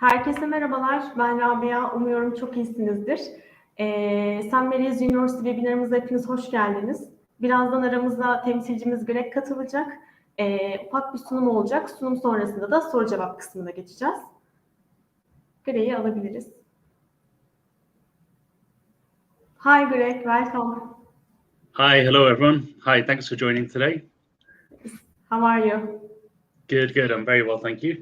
Herkese merhabalar, ben Rabia. Umuyorum çok iyisinizdir. St. Mary's University webinarımıza hepiniz hoş geldiniz. Birazdan aramızda temsilcimiz Greg katılacak. Ufak bir sunum olacak. Sunum sonrasında da soru cevap kısmına geçeceğiz. Greg'i alabiliriz. Hi Greg, welcome. Hi, hello everyone. Hi, thanks for joining today. How are you? Good, I'm very well, thank you.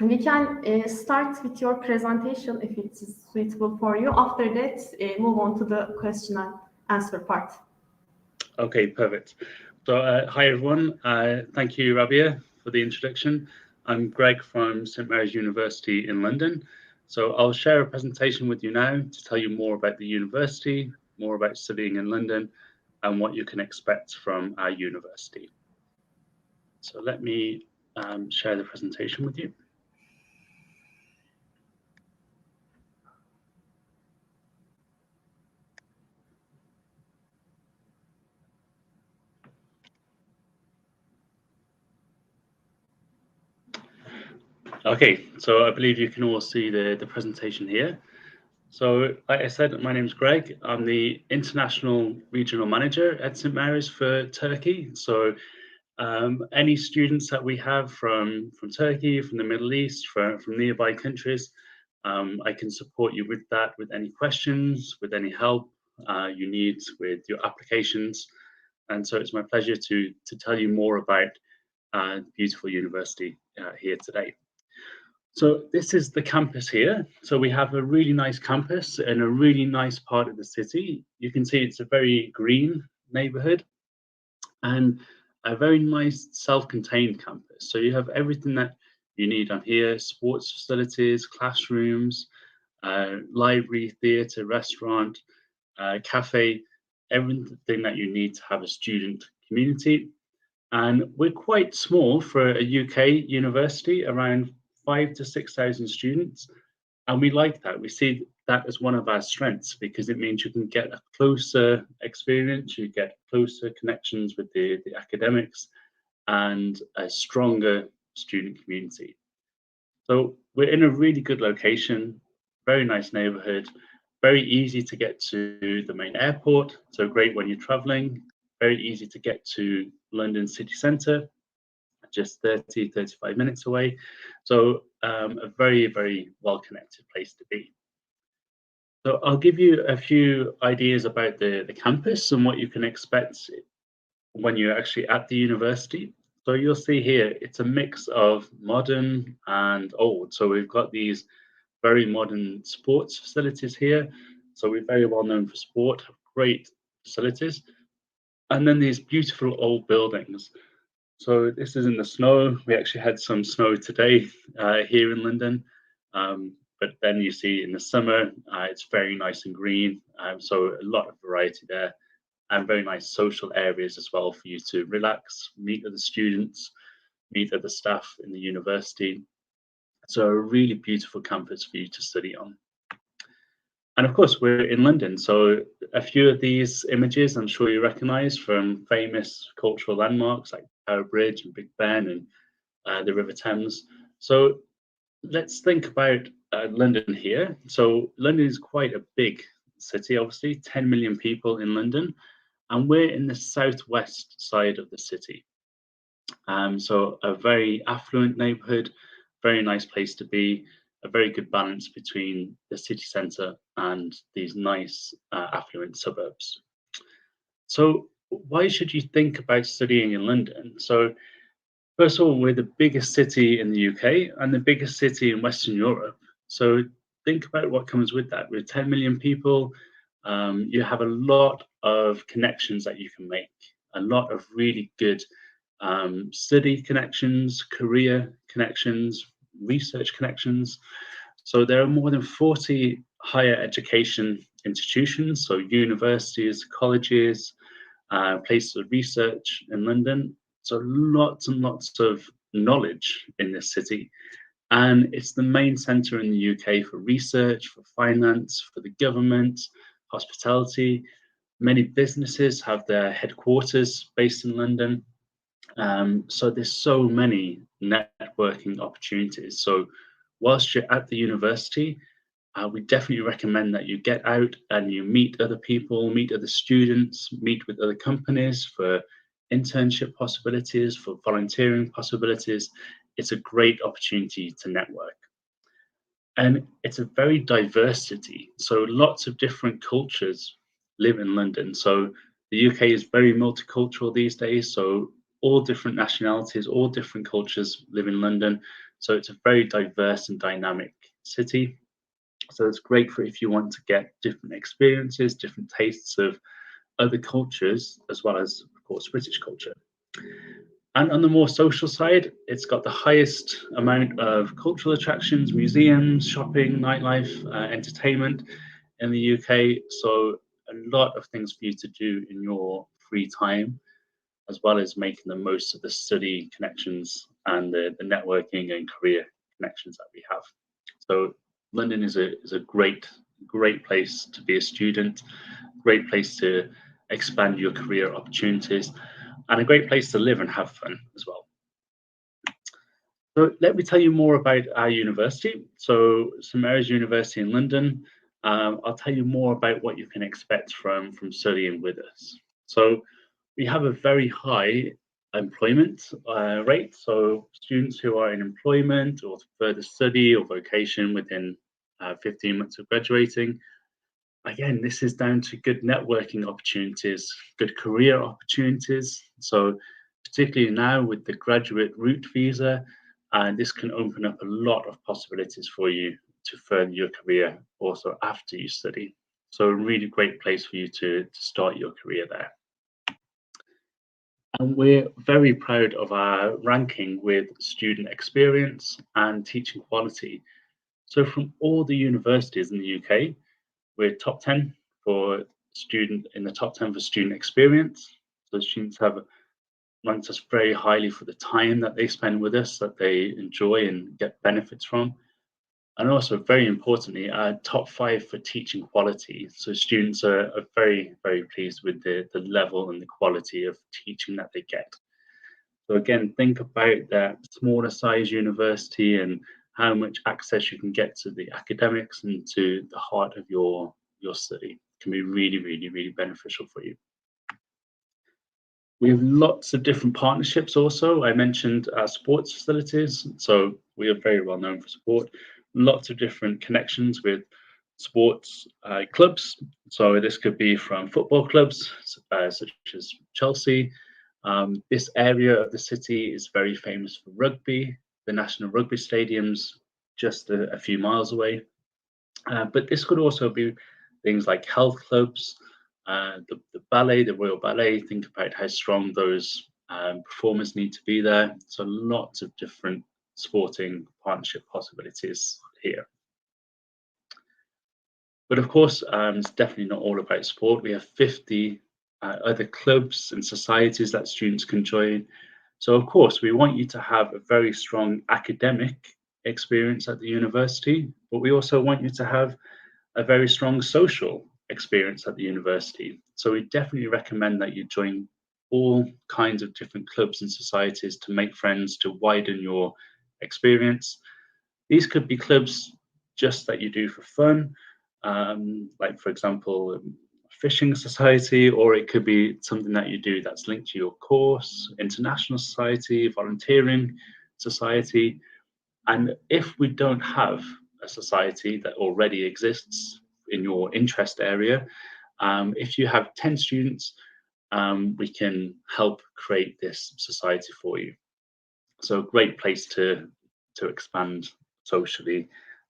We can start with your presentation if it is suitable for you. After that, move on to the question and answer part. Okay, perfect. So, hi everyone. Thank you, Rabia, for the introduction. I'm Greg from St. Mary's University in London. So I'll share a presentation with you now to tell you more about the university, more about studying in London, and what you can expect from our university. So let me share the presentation with you. Okay, so I believe you can all see the presentation here. So, like I said, my name's Greg. I'm the International Regional Manager at St. Mary's for Turkey. So, any students that we have from Turkey, from the Middle East, from nearby countries, I can support you with that, with any questions, with any help you need with your applications. And so it's my pleasure to tell you more about the beautiful university here today. So this is the campus here. So we have a really nice campus in a really nice part of the city. You can see it's a very green neighborhood and a very nice self-contained campus. So you have everything that you need on here: sports facilities, classrooms, library, theatre, restaurant, cafe, everything that you need to have a student community. And we're quite small for a UK university, around 5,000 to 6,000 students, and we like that. We see that as one of our strengths because it means you can get a closer experience, you get closer connections with the academics, and a stronger student community. So we're in a really good location, very nice neighborhood, very easy to get to the main airport, so great when you're traveling, very easy to get to London city centre, just 35 minutes away. So a very, very well-connected place to be. So I'll give you a few ideas about the campus and what you can expect when you're actually at the university. So you'll see here, it's a mix of modern and old. So we've got these very modern sports facilities here. So we're very well known for sport, have great facilities. And then these beautiful old buildings. So this is in the snow. We actually had some snow today here in London, but then you see in the summer, it's very nice and green. So a lot of variety there, and very nice social areas as well for you to relax, meet other students, meet other staff in the university. So a really beautiful campus for you to study on. And of course, we're in London, so a few of these images I'm sure you recognise from famous cultural landmarks like Tower Bridge and Big Ben and the River Thames. So let's think about London here. So London is quite a big city, obviously, 10 million people in London, and we're in the southwest side of the city. So a very affluent neighbourhood, very nice place to be, a very good balance between the city centre and these nice affluent suburbs. So why should you think about studying in London? So first of all, we're the biggest city in the UK and the biggest city in Western Europe. So think about what comes with that. We're 10 million people. You have a lot of connections that you can make, a lot of really good study connections, career connections, research connections. So there are more than 40 higher education institutions, so universities, colleges, places of research in London. So lots and lots of knowledge in this city. And it's the main centre in the UK for research, for finance, for the government, hospitality. Many businesses have their headquarters based in London. So there's so many networking opportunities. So whilst you're at the university, we definitely recommend that you get out and you meet other people, meet other students, meet with other companies for internship possibilities, for volunteering possibilities. It's a great opportunity to network. And it's a very diversity. So lots of different cultures live in London. So the UK is very multicultural these days. So all different nationalities, all different cultures live in London. So it's a very diverse and dynamic city. So it's great for if you want to get different experiences, different tastes of other cultures, as well as, of course, British culture. And on the more social side, it's got the highest amount of cultural attractions, museums, shopping, nightlife, entertainment in the UK. So a lot of things for you to do in your free time, as well as making the most of the study connections and the networking and career connections that we have. So London is a great place to be a student, great place to expand your career opportunities, and a great place to live and have fun as well. So let me tell you more about our university. So St Mary's University in London. I'll tell you more about what you can expect from studying with us. So we have a very high employment rate. So students who are in employment or further study or vocation within 15 months of graduating. Again, this is down to good networking opportunities, good career opportunities. So particularly now with the graduate route visa, this can open up a lot of possibilities for you to further your career also after you study. So a really great place for you to start your career there. And we're very proud of our ranking with student experience and teaching quality. So from all the universities in the UK, we're top 10 for student in the top 10 for student experience. So students have ranked us very highly for the time that they spend with us, that they enjoy and get benefits from. And also, very importantly, top 5 for teaching quality. So students are very, very pleased with the level and the quality of teaching that they get. So again, think about that smaller size university and how much access you can get to the academics and to the heart of your study. It can be really, really, really beneficial for you. We have lots of different partnerships also. I mentioned our sports facilities. So we are very well known for sport. Lots of different connections with sports clubs. So this could be from football clubs such as Chelsea. This area of the city is very famous for rugby. The National Rugby Stadium's just a few miles away. But this could also be things like health clubs, the ballet, the Royal Ballet. Think about how strong those performers need to be there. So lots of different sporting partnership possibilities here. But of course, it's definitely not all about sport. We have 50 other clubs and societies that students can join. So of course, we want you to have a very strong academic experience at the university, but we also want you to have a very strong social experience at the university. So we definitely recommend that you join all kinds of different clubs and societies to make friends, to widen your experience. These could be clubs just that you do for fun, like for example, fishing society, or it could be something that you do that's linked to your course, international society, volunteering society. And if we don't have a society that already exists in your interest area, if you have 10 students, we can help create this society for you. So a great place to expand socially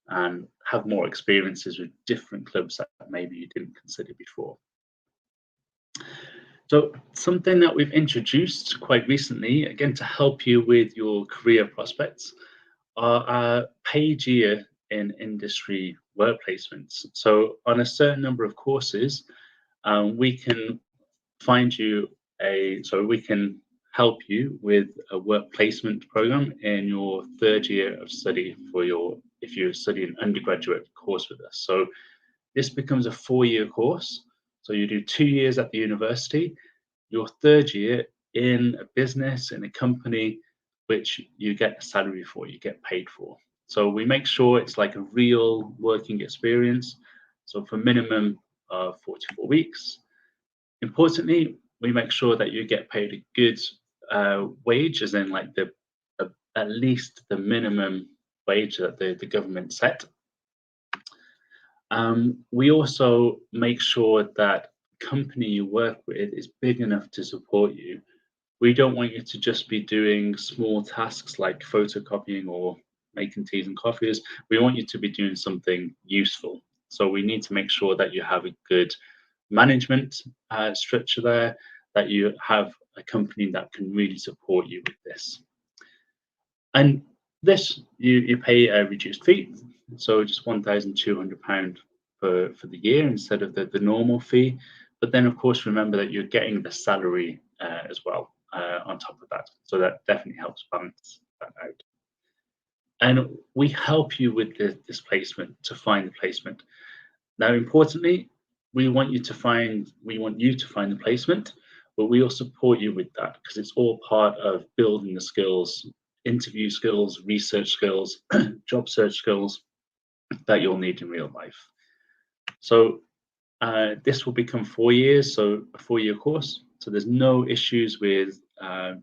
and have more experiences with different clubs that maybe you didn't consider before. So something that we've introduced quite recently, again, to help you with your career prospects, are our paid year in industry work placements. So on a certain number of courses, we can find you we can help you with a work placement program in your third year of study if you're studying an undergraduate course with us. So this becomes a 4-year course. So you do 2 years at the university. Your third year in a business, in a company, which you get a salary for, you get paid for. So we make sure it's like a real working experience. So for minimum of 44 weeks. Importantly, we make sure that you get paid a good wage, as in like at least the minimum wage that the government set. We also make sure that company you work with is big enough to support you. We don't want you to just be doing small tasks like photocopying or making teas and coffees. We want you to be doing something useful. So we need to make sure that you have a good management structure there, that you have a company that can really support you with this. And this, you pay a reduced fee, so just £1,200 for the year instead of the normal fee. But then, of course, remember that you're getting the salary as well on top of that. So that definitely helps balance that out. And we help you with this placement, to find the placement. Now, importantly, we want you to find the placement, but we will support you with that because it's all part of building the skills, interview skills, research skills, job search skills that you'll need in real life. So this will become 4 years, so a 4-year course. So there's no issues with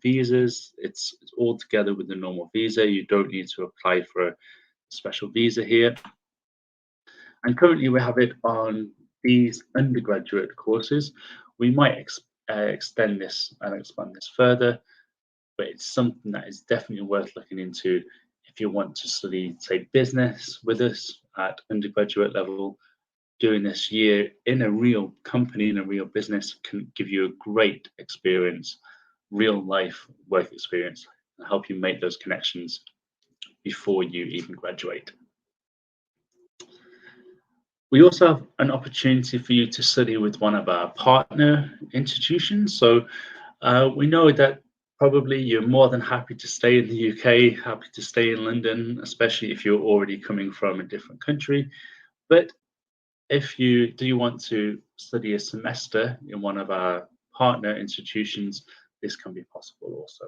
visas. It's all together with the normal visa. You don't need to apply for a special visa here. And currently we have it on these undergraduate courses. We might extend this and expand this further, but it's something that is definitely worth looking into if you want to study, say, business with us at undergraduate level. Doing this year in a real company, in a real business, can give you a great experience, real life work experience, and help you make those connections before you even graduate. We also have an opportunity for you to study with one of our partner institutions. So we know that probably you're more than happy to stay in the UK, happy to stay in London, especially if you're already coming from a different country. But if you do want to study a semester in one of our partner institutions, this can be possible also.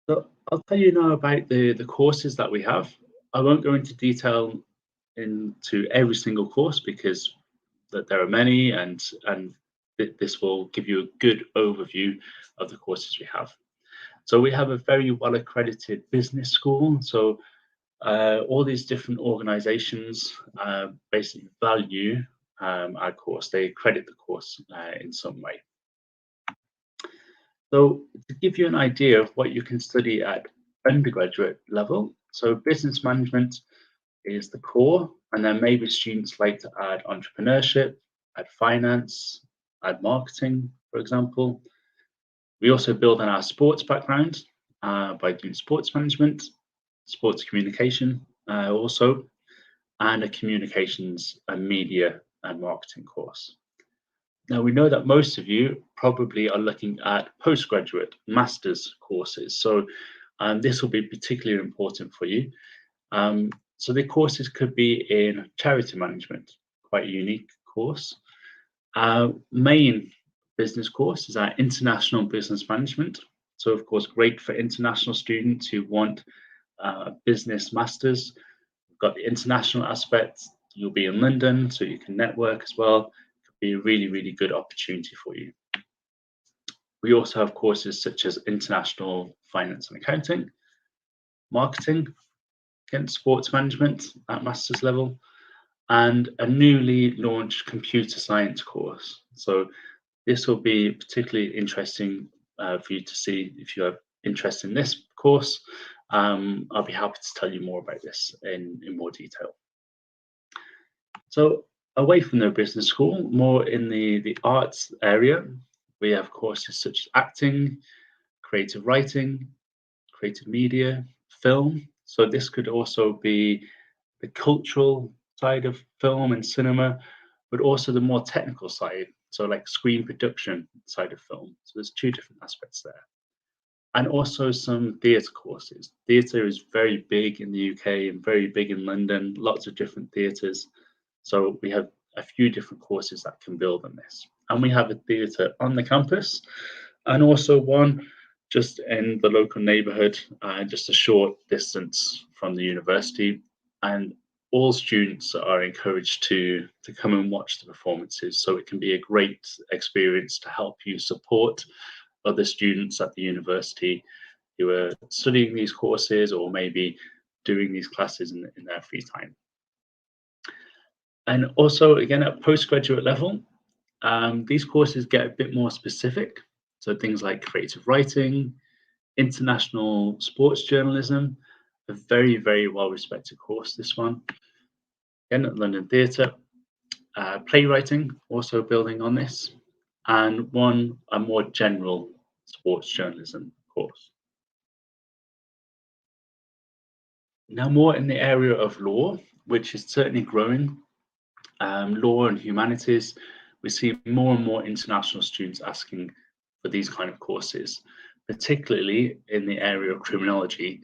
So I'll tell you now about the courses that we have. I won't go into detail into every single course because there are many, and this will give you a good overview of the courses we have. So we have a very well accredited business school. So all these different organizations basically value our course. They accredit the course in some way. So to give you an idea of what you can study at undergraduate level, so business management is the core, and then maybe students like to add entrepreneurship, add finance, add marketing, for example. We also build on our sports background by doing sports management, sports communication also, and a communications and media and marketing course. Now, we know that most of you probably are looking at postgraduate master's courses. So this will be particularly important for you. So the courses could be in charity management, quite a unique course. Our main business course is our international business management. So of course, great for international students who want a business master's. We've got the international aspect. You'll be in London, so you can network as well. It could be a really, really good opportunity for you. We also have courses such as international finance and accounting, marketing, again, sports management at master's level, and a newly launched computer science course. So this will be particularly interesting for you to see if you have interest in this course. I'll be happy to tell you more about this in more detail. So away from the business school, more in the arts area, we have courses such as acting, creative writing, creative media, film. So this could also be the cultural side of film and cinema, but also the more technical side, so like screen production side of film. So there's 2 different aspects there. And also some theatre courses. Theatre is very big in the UK and very big in London, lots of different theatres. So we have a few different courses that can build on this. and we have a theatre on the campus, and also one just in the local neighbourhood, just a short distance from the university. And all students are encouraged to come and watch the performances, so it can be a great experience to help you support other students at the university who are studying these courses or maybe doing these classes in their free time. And also, again, at postgraduate level, these courses get a bit more specific. So things like creative writing, international sports journalism, a very, very well-respected course, this one. Again, at London Theatre, playwriting, also building on this, and a more general sports journalism course. Now, more in the area of law, which is certainly growing, law and humanities, we see more and more international students asking for these kind of courses, particularly in the area of criminology.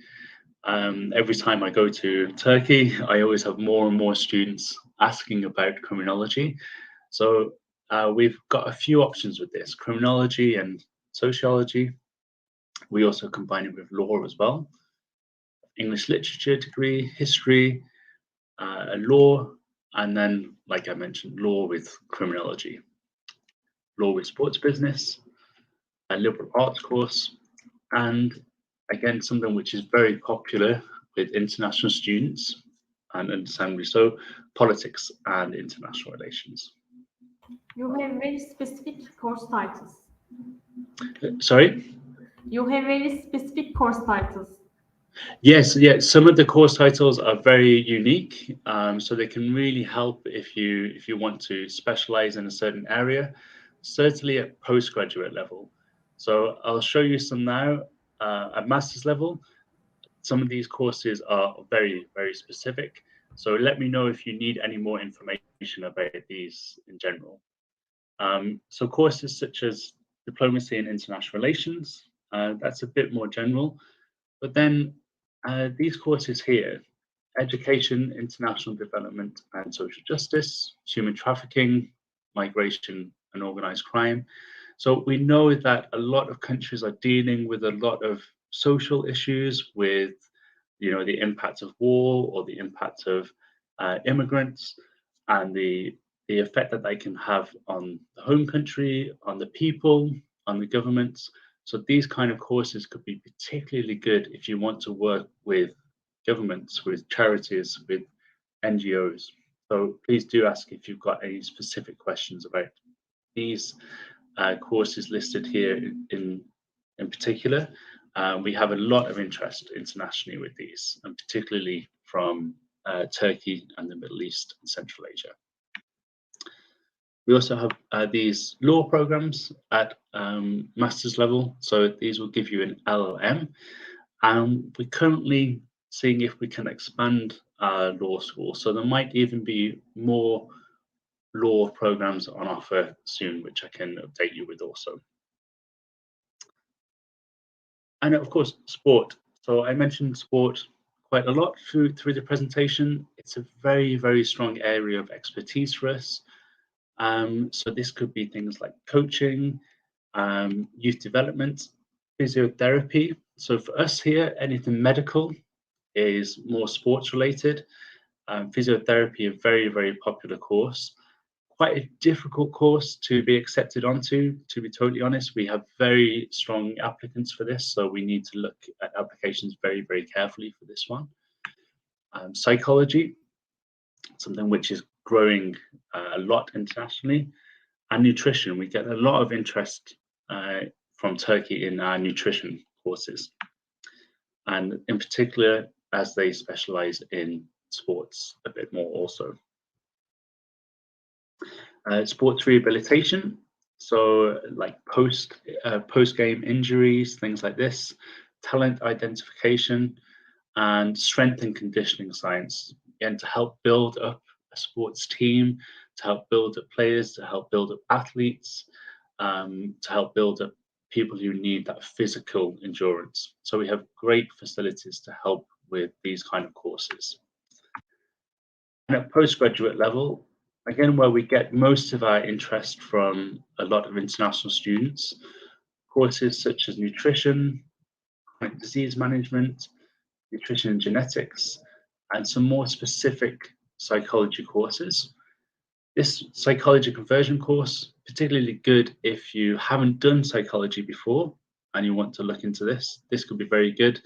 Every time I go to Turkey, I always have more and more students asking about criminology. So we've got a few options with this: criminology and sociology. We also combine it with law as well. English literature degree, history, law, and then, like I mentioned, law with criminology, law with sports business, a liberal arts course, and again, something which is very popular with international students and understandably so, politics and international relations. You have very specific course titles. Sorry? You have very specific course titles. Yes, some of the course titles are very unique, so they can really help if you want to specialize in a certain area, certainly at postgraduate level. So I'll show you some now at master's level. Some of these courses are very, very specific. So let me know if you need any more information about these in general. So courses such as diplomacy and international relations, that's a bit more general. But then these courses here, education, international development and social justice, human trafficking, migration and organized crime. So we know that a lot of countries are dealing with a lot of social issues with, the impact of war or the impact of immigrants and the effect that they can have on the home country, on the people, on the governments. So these kind of courses could be particularly good if you want to work with governments, with charities, with NGOs. So please do ask if you've got any specific questions about these courses listed here in particular. We have a lot of interest internationally with these, and particularly from Turkey and the Middle East and Central Asia. We also have these law programs at master's level. So these will give you an LLM. And we're currently seeing if we can expand our law school. So there might even be more law programs on offer soon, which I can update you with also. And of course, sport. So I mentioned sport quite a lot through the presentation. It's a very, very strong area of expertise for us. So this could be things like coaching, youth development, physiotherapy. So for us here, anything medical is more sports related. Physiotherapy, a very, very popular course. Quite a difficult course to be accepted onto, to be totally honest. We have very strong applicants for this, so we need to look at applications very, very carefully for this one. Psychology, something which is growing a lot internationally, and nutrition. We get a lot of interest from Turkey in our nutrition courses, and in particular as they specialize in sports a bit more also. Sports rehabilitation, so like post-game injuries, things like this, talent identification, and strength and conditioning science, again, to help build up a sports team, to help build up players, to help build up athletes, to help build up people who need that physical endurance. So we have great facilities to help with these kind of courses. And at postgraduate level, again, where we get most of our interest from a lot of international students. Courses such as nutrition, chronic disease management, nutrition and genetics, and some more specific psychology courses. This psychology conversion course, particularly good if you haven't done psychology before and you want to look into this. This could be very good.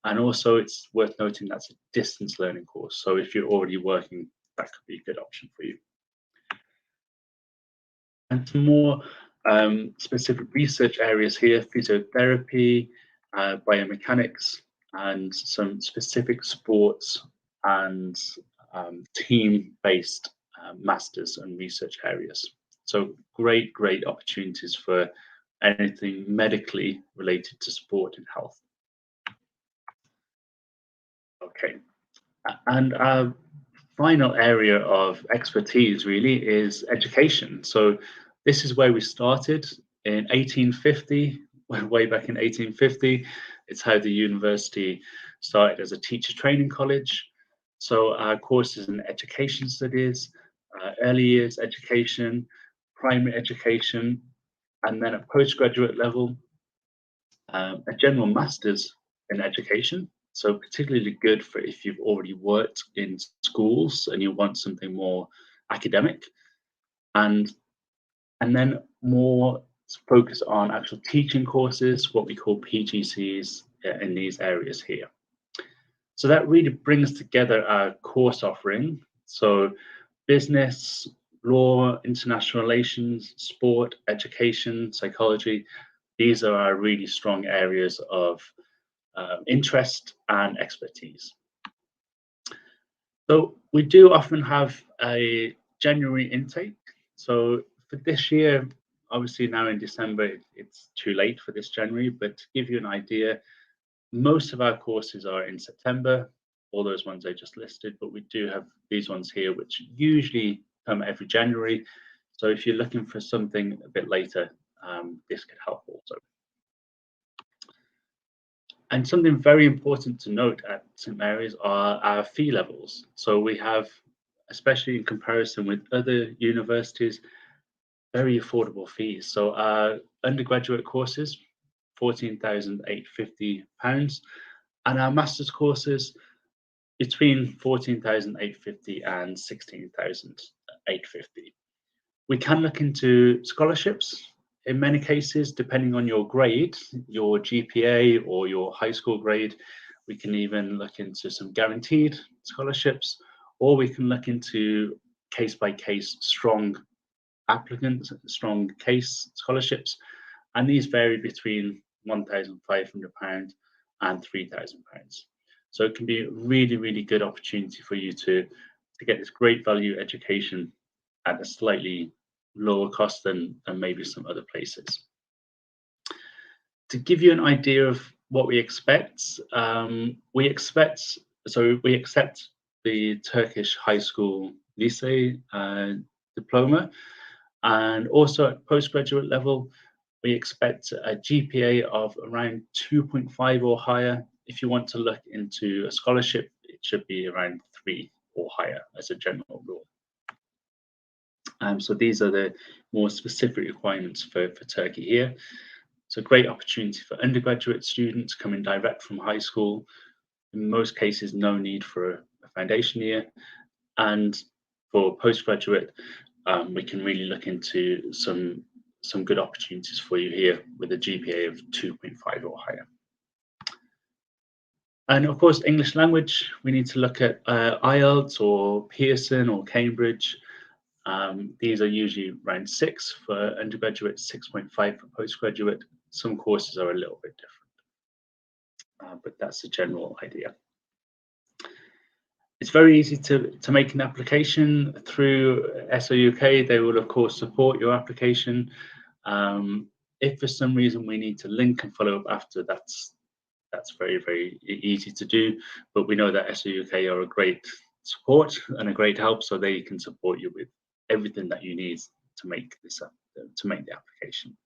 And also it's worth noting that's a distance learning course. So if you're already working, that could be a good option for you. And some more specific research areas here: physiotherapy, biomechanics, and some specific sports and team-based masters and research areas. So great opportunities for anything medically related to sport and health. Okay, and our final area of expertise really is education. So this is where we started in 1850, way back in 1850. It's how the university started as a teacher training college. So our courses in education studies, early years education, primary education, and then at postgraduate level, a general master's in education. So particularly good for if you've already worked in schools and you want something more academic, and then more focus on actual teaching courses, what we call PGCs in these areas here. So that really brings together our course offering. So business, law, international relations, sport, education, psychology, these are our really strong areas of interest and expertise. So we do often have a January intake. So for this year, obviously now in December, it's too late for this January, but to give you an idea, most of our courses are in September, all those ones I just listed, but we do have these ones here, which usually come every January. So if you're looking for something a bit later, this could help also. And something very important to note at St Mary's are our fee levels. So we have, especially in comparison with other universities, very affordable fees. So our undergraduate courses, £14,850, and our master's courses between £14,850 and £16,850. We can look into scholarships. In many cases, depending on your grade, your GPA or your high school grade, we can even look into some guaranteed scholarships, or we can look into case-by-case strong applicants, strong case scholarships, and these vary between £1,500 and £3,000. So it can be a really good opportunity for you to get this great value education at a slightly lower cost than maybe some other places. To give you an idea of what we expect, we accept the Turkish high school lycée diploma, and also at postgraduate level, we expect a GPA of around 2.5 or higher. If you want to look into a scholarship, it should be around 3 or higher as a general rule. So these are the more specific requirements for Turkey here. It's a great opportunity for undergraduate students coming direct from high school. In most cases, no need for a foundation year. And for postgraduate, we can really look into some good opportunities for you here with a GPA of 2.5 or higher. And of course, English language, we need to look at IELTS or Pearson or Cambridge. These are usually around 6 for undergraduate, 6.5 for postgraduate. Some courses are a little bit different, but that's the general idea. It's very easy to make an application through SO UK. They will, of course, support your application. If for some reason we need to link and follow up after, that's very easy to do. But we know that SO UK are a great support and a great help, so they can support you with everything that you need to make this up, to make the application.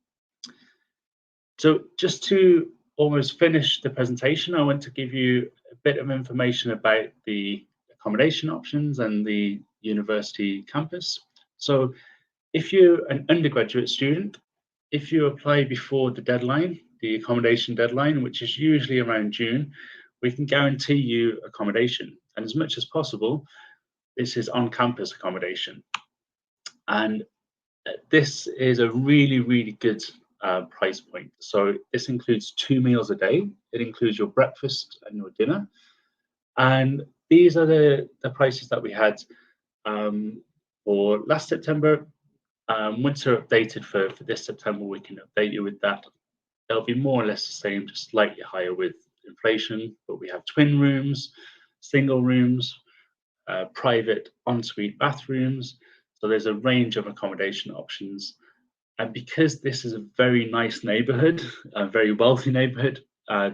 So just to almost finish the presentation, I want to give you a bit of information about the accommodation options and the university campus. So if you're an undergraduate student, if you apply before the deadline, the accommodation deadline, which is usually around June, we can guarantee you accommodation. And as much as possible, this is on-campus accommodation. And this is a really, really good price point. So this includes 2 meals a day. It includes your breakfast and your dinner. And these are the prices that we had for last September. Once they're updated for this September, we can update you with that. They'll be more or less the same, just slightly higher with inflation, but we have twin rooms, single rooms, private ensuite bathrooms. So there's a range of accommodation options. And because this is a very nice neighborhood, a very wealthy neighborhood,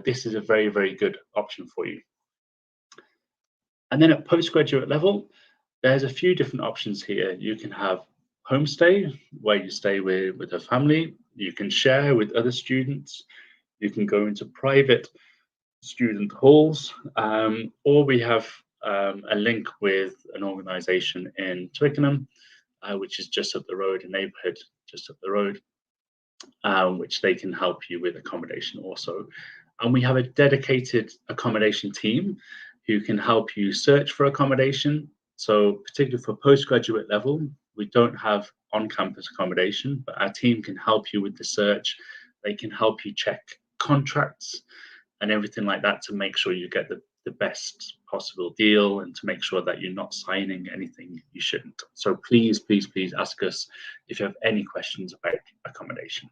this is a very, very good option for you. And then at postgraduate level, there's a few different options here. You can have homestay, where you stay with a family. You can share with other students. You can go into private student halls, or we have a link with an organization in Twickenham, which is just up the road, a neighborhood just up the road, which they can help you with accommodation also. And we have a dedicated accommodation team who can help you search for accommodation. So particularly for postgraduate level, we don't have on-campus accommodation, but our team can help you with the search. They can help you check contracts and everything like that to make sure you get the best possible deal and to make sure that you're not signing anything you shouldn't. So please, please, please ask us if you have any questions about accommodation.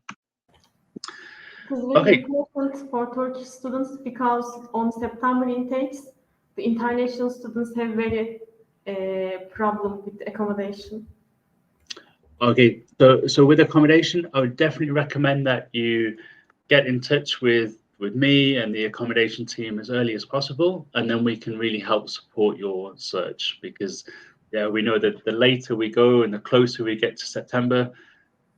It is very important for Turkish students because on September intakes, the international students have very problem with accommodation. Okay, so with accommodation, I would definitely recommend that you get in touch with me and the accommodation team as early as possible, and then we can really help support your search, because we know that the later we go and the closer we get to September,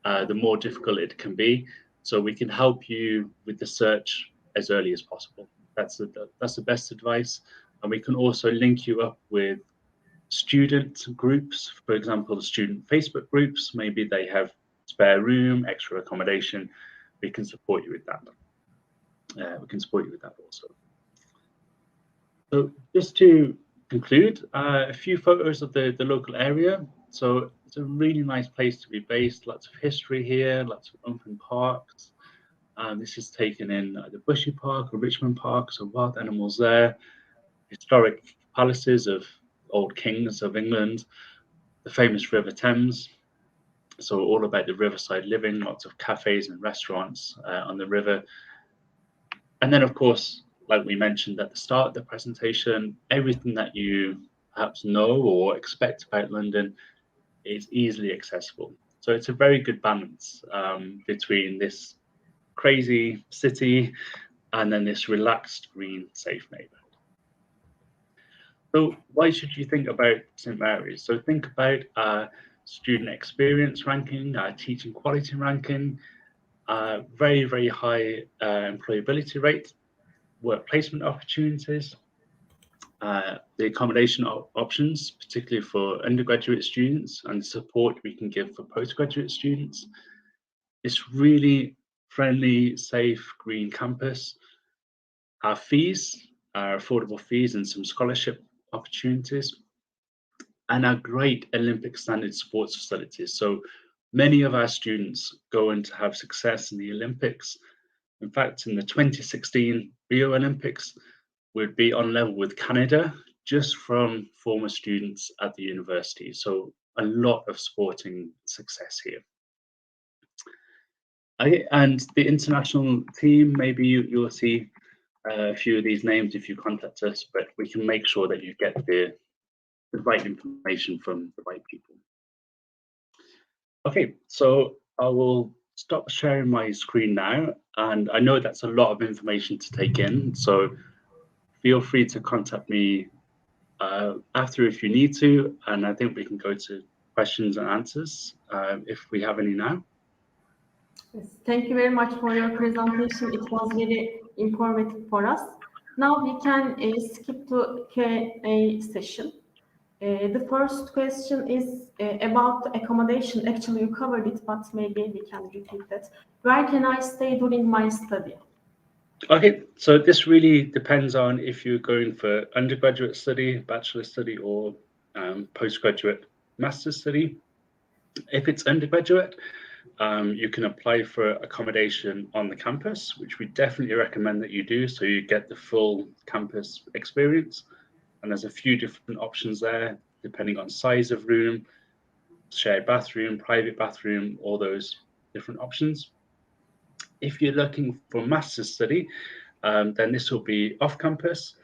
the more difficult it can be. So we can help you with the search as early as possible. That's the best advice. And we can also link you up with student groups, for example, the student Facebook groups. Maybe they have spare room, extra accommodation. We can support you with that. We can support you with that also. So just to conclude, a few photos of the local area. So it's a really nice place to be based. Lots of history here, lots of open parks. This is taken in the Bushy Park or Richmond Park, so wild animals there. Historic palaces of old kings of England, the famous River Thames. So all about the riverside living, lots of cafes and restaurants on the river. And then, of course, like we mentioned at the start of the presentation, everything that you perhaps know or expect about London is easily accessible. So it's a very good balance between this crazy city and then this relaxed, green, safe neighborhood. So why should you think about St. Mary's? So think about student experience ranking, teaching quality ranking, very, very high employability rate, work placement opportunities, the accommodation options, particularly for undergraduate students, and the support we can give for postgraduate students. It's really friendly, safe, green campus. Our fees, our affordable fees, and some scholarship opportunities, and our great Olympic standard sports facilities. So many of our students go on to have success in the Olympics. In fact, in the 2016 Rio Olympics, we'd be on level with Canada just from former students at the university. So a lot of sporting success here. And the international team, maybe you'll see a few of these names if you contact us, but we can make sure that you get the right information from the right people. Okay, so I will stop sharing my screen now, and I know that's a lot of information to take in, so feel free to contact me after if you need to, and I think we can go to questions and answers if we have any now. Yes, thank you very much for your presentation. It was very informative for us. Now we can skip to Q&A session. The first question is about the accommodation. Actually, you covered it, but maybe we can repeat that. Where can I stay during my study? Okay, so this really depends on if you're going for undergraduate study, bachelor study, or postgraduate master's study. If it's undergraduate, you can apply for accommodation on the campus, which we definitely recommend that you do, so you get the full campus experience. And there's a few different options there, depending on size of room, shared bathroom, private bathroom, all those different options. If you're looking for master's study, then this will be off campus,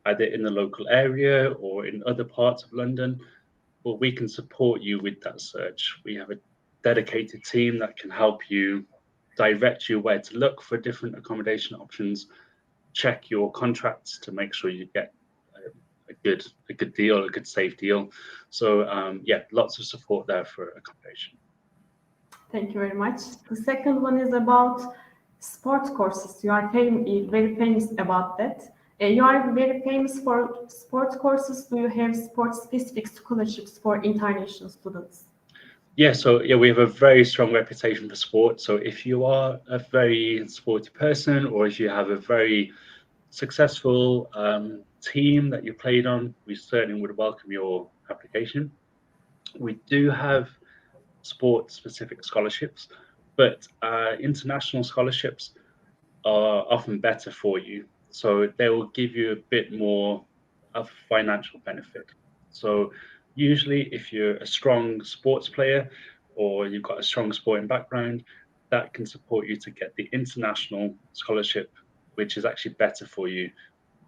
either in the local area or in other parts of London, but we can support you with that search. We have a dedicated team that can help you, direct you where to look for different accommodation options, check your contracts to make sure you get a good deal, a good safe deal. So yeah, lots of support there for accommodation. Thank you very much. The second one is about sports courses. You are very famous about that. You are very famous for sports courses. Do you have sport-specific scholarships for international students? Yeah, so yeah, we have a very strong reputation for sport. So if you are a very sporty person, or if you have a very successful team that you played on, we certainly would welcome your application. We do have sport-specific scholarships, but international scholarships are often better for you. So they will give you a bit more of financial benefit. So usually if you're a strong sports player or you've got a strong sporting background, that can support you to get the international scholarship, which is actually better for you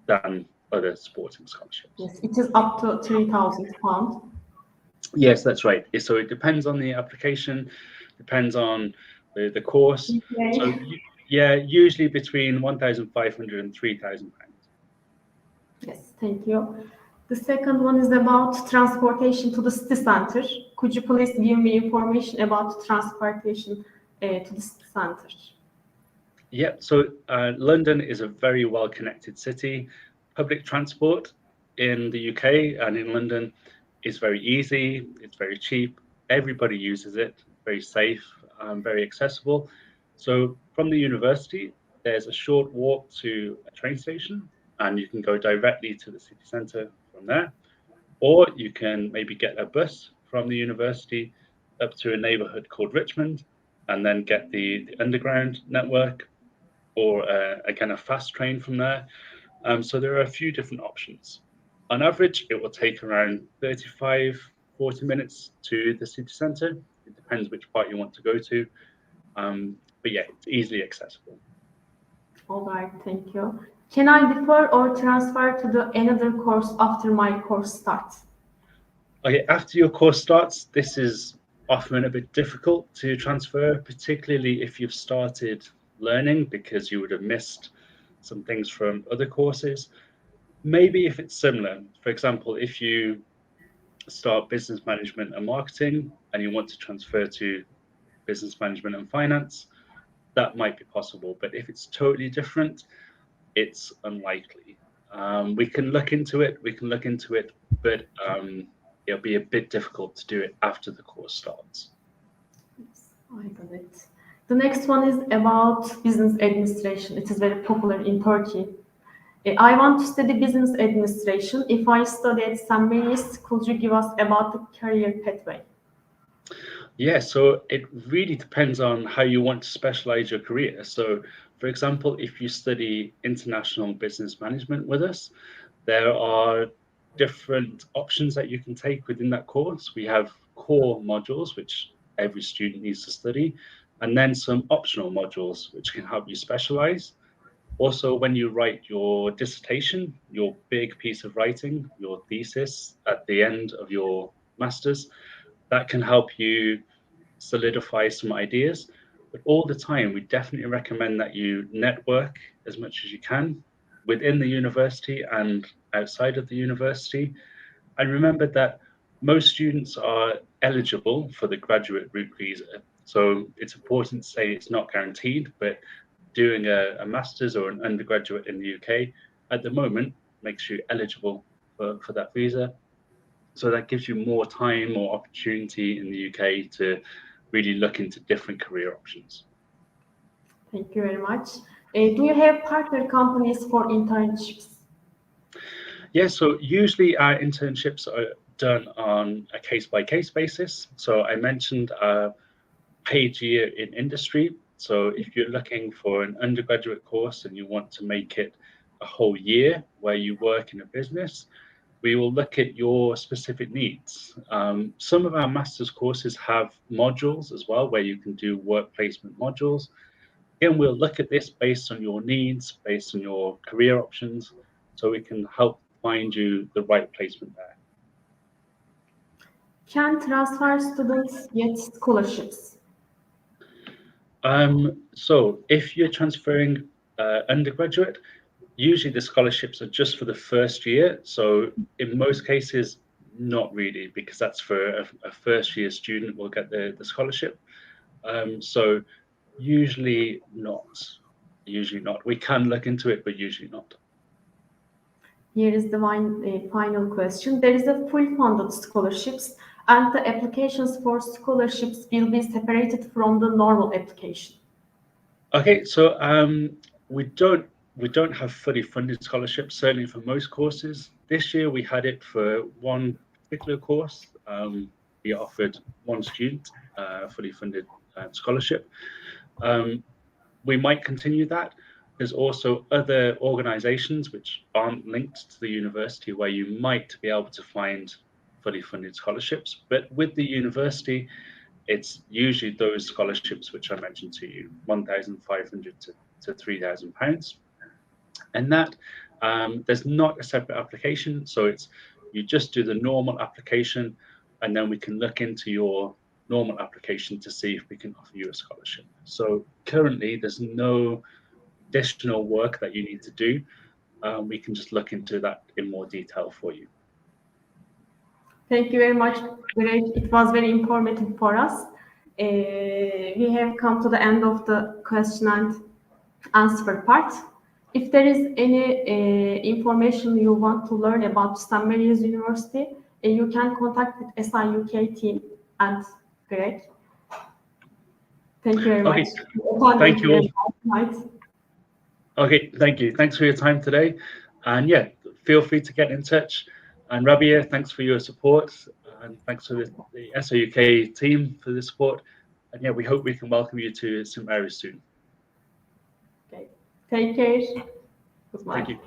than other sporting scholarships. Yes, it is up to £3,000. Yes, that's right. So it depends on the application, depends on the course. Okay. So yeah, usually between 1,500 and 3,000 pounds. Yes, thank you. The second one is about transportation to the city center. Could you please give me information about transportation to the city center? Yeah, so London is a very well-connected city. Public transport in the UK and in London is very easy, it's very cheap, everybody uses it, very safe, very accessible. So from the university, there's a short walk to a train station, and you can go directly to the city centre from there. Or you can maybe get a bus from the university up to a neighbourhood called Richmond, and then get the underground network, or again a fast train from there. So there are a few different options. On average, it will take around 35, 40 minutes to the city centre. It depends which part you want to go to. But yeah, it's easily accessible. All right, thank you. Can I defer or transfer to the another course after my course starts? Okay, after your course starts, this is often a bit difficult to transfer, particularly if you've started learning because you would have missed some things from other courses. Maybe if it's similar, for example, if you start business management and marketing and you want to transfer to business management and finance, that might be possible. But if it's totally different, it's unlikely. We can look into it, but it'll be a bit difficult to do it after the course starts. Yes, I got it. The next one is about business administration. It is very popular in Turkey. I want to study business administration. If I study at St. Mary's, could you give us about the career pathway? Yeah, so it really depends on how you want to specialize your career. So, for example, if you study international business management with us, there are different options that you can take within that course. We have core modules, which every student needs to study, and then some optional modules, which can help you specialize. Also, when you write your dissertation, your big piece of writing, your thesis at the end of your master's, that can help you solidify some ideas. But all the time, we definitely recommend that you network as much as you can within the university and outside of the university. And remember that most students are eligible for the graduate route visa. So it's important to say it's not guaranteed, but doing a master's or an undergraduate in the UK at the moment makes you eligible for that visa. So that gives you more time, more opportunity in the UK to really look into different career options. Thank you very much. Do you have partner companies for internships? Yeah, so usually our internships are done on a case-by-case basis. So I mentioned a paid year in industry. So if you're looking for an undergraduate course and you want to make it a whole year where you work in a business, we will look at your specific needs. Some of our master's courses have modules as well where you can do work placement modules. Again, we'll look at this based on your needs, based on your career options, so we can help find you the right placement there. Can transfer students get scholarships? So if you're transferring undergraduate, usually the scholarships are just for the first year. So in most cases, not really, because that's for a first year student will get the scholarship. So usually not. Usually not. We can look into it, but usually not. Here is the final question. There is a full funded scholarships, and the applications for scholarships will be separated from the normal application. Okay, so we don't have fully funded scholarships, certainly for most courses. This year we had it for one particular course. We offered one student a fully funded scholarship. We might continue that. There's also other organizations which aren't linked to the university where you might be able to find fully funded scholarships. But with the university, it's usually those scholarships which I mentioned to you, £1,500 to £3,000. And that there's not a separate application. So it's you just do the normal application, and then we can look into your normal application to see if we can offer you a scholarship. So currently there's no additional work that you need to do. We can just look into that in more detail for you. Thank you very much, Greg. It was very informative for us. We have come to the end of the question and answer part. If there is any information you want to learn about St. Mary's University, you can contact the SIUK team and Greg. Thank you very much. Thank you all. Okay, thank you. Thanks for your time today. And yeah, feel free to get in touch. And Rabia, thanks for your support. And thanks for the SIUK team for the support. And yeah, we hope we can welcome you to St. Mary's soon. Okay. Take care. Goodbye. Thank you.